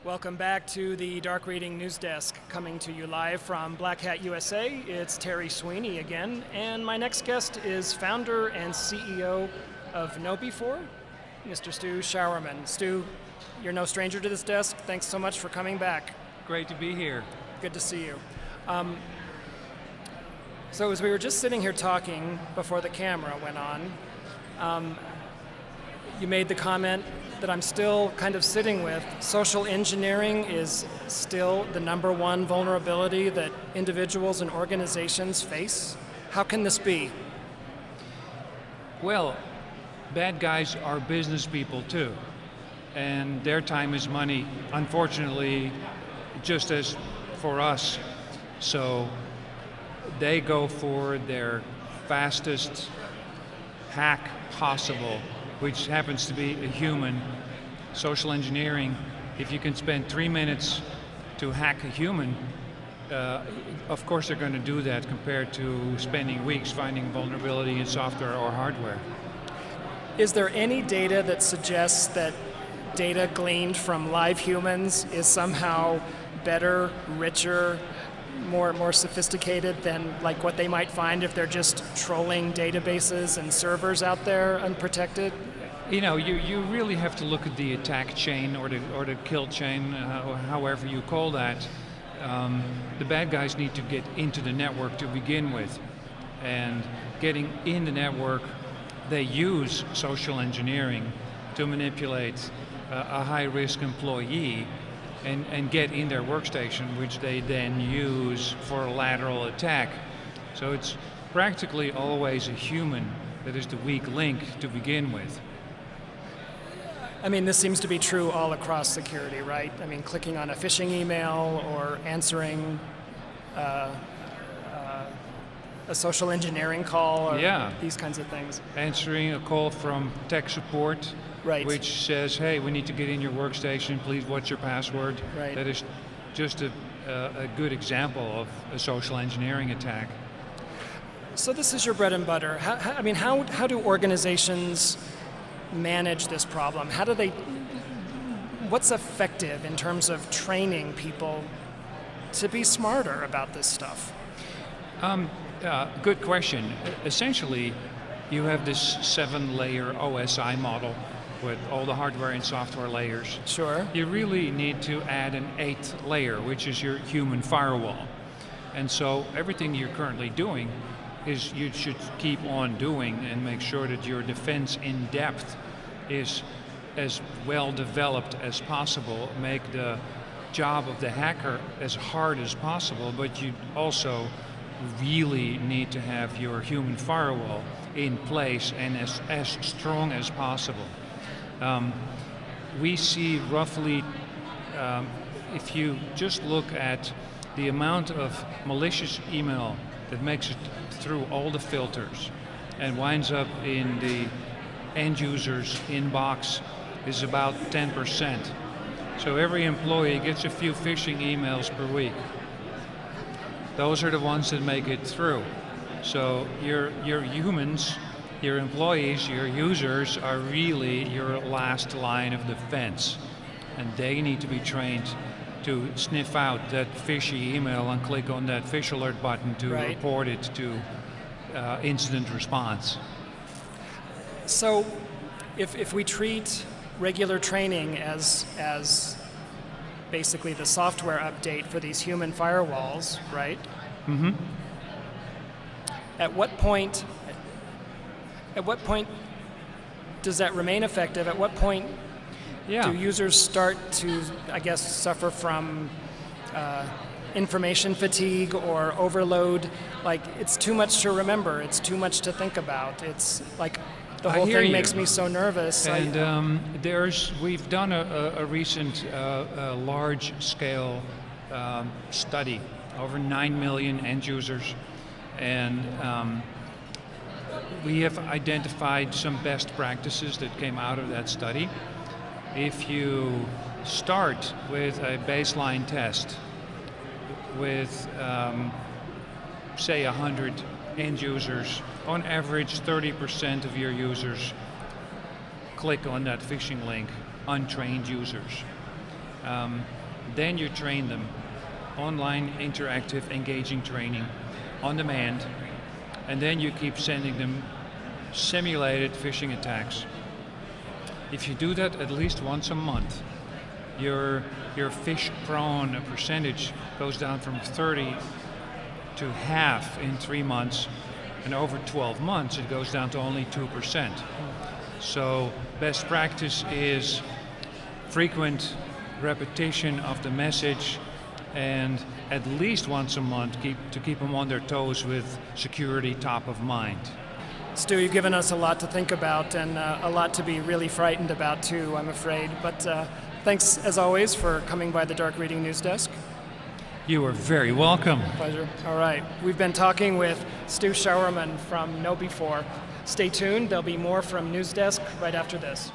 Welcome back to the Dark Reading News Desk, coming to you live from Black Hat USA. It's Terry Sweeney again, and my next guest is founder and CEO of KnowBe4, Mr. Stu Sjouwerman. Stu, you're no stranger to this desk. Thanks so much for coming back. Great to be here. Good to see you. So as we were just sitting here talking before the camera went on, you made the comment that I'm still kind of sitting with. Social engineering is still the number one vulnerability that individuals and organizations face. How can this be? Well, bad guys are business people too, and their time is money, unfortunately, just as for us. So they go for their fastest hack possible, which happens to be a human. Social engineering, if you can spend 3 minutes to hack a human, of course they're going to do that compared to spending weeks finding vulnerability in software or hardware. Is there any data that suggests that data gleaned from live humans is somehow better, richer, more sophisticated than like what they might find if they're just trolling databases and servers out there unprotected? You know, you really have to look at the attack chain or the kill chain, however you call that. The bad guys need to get into the network to begin with, and getting in the network, they use social engineering to manipulate a high-risk employee and get in their workstation, which they then use for a lateral attack. So it's practically always a human that is the weak link to begin with. I mean, this seems to be true all across security, right? I mean, clicking on a phishing email or answering a social engineering call, or these kinds of things. Answering a call from tech support, right, which says, hey, we need to get in your workstation, please, what's your password? Right. That is just a good example of a social engineering attack. So this is your bread and butter. How do organizations manage this problem? What's effective in terms of training people to be smarter about this stuff? Good question. Essentially, you have this 7-layer OSI model with all the hardware and software layers. Sure. You really need to add an 8th layer, which is your human firewall. And so everything you're currently doing is you should keep on doing and make sure that your defense in depth is as well developed as possible. Make the job of the hacker as hard as possible, but you also really need to have your human firewall in place and as strong as possible. We see roughly, if you just look at the amount of malicious email that makes it through all the filters and winds up in the end user's inbox, is about 10%. So every employee gets a few phishing emails per week. Those are the ones that make it through. So your humans, your employees, your users are really your last line of defense, and they need to be trained to sniff out that fishy email and click on that fish alert button to report it to incident response. So if we treat regular training as basically the software update for these human firewalls, right? Mm-hmm. At what point does that remain effective? At what point do users start to, I guess, suffer from information fatigue or overload? Like, it's too much to remember, it's too much to think about. It's like the whole thing makes me so nervous. And we've done a recent large-scale study, over 9 million end users, and we have identified some best practices that came out of that study. If you start with a baseline test with, say, 100 end users, on average 30% of your users click on that phishing link, untrained users. Then you train them. Online, interactive, engaging training on demand. And then you keep sending them simulated phishing attacks. If you do that at least once a month, your phish prone percentage goes down from 30 to half in 3 months, and over 12 months it goes down to only 2%. So best practice is frequent repetition of the message, and at least once a month to keep them on their toes with security top of mind. Stu, you've given us a lot to think about and a lot to be really frightened about too, I'm afraid. But thanks as always for coming by the Dark Reading News Desk. You are very welcome. Pleasure. All right. We've been talking with Stu Sjouwerman from KnowBe4. Stay tuned. There'll be more from News Desk right after this.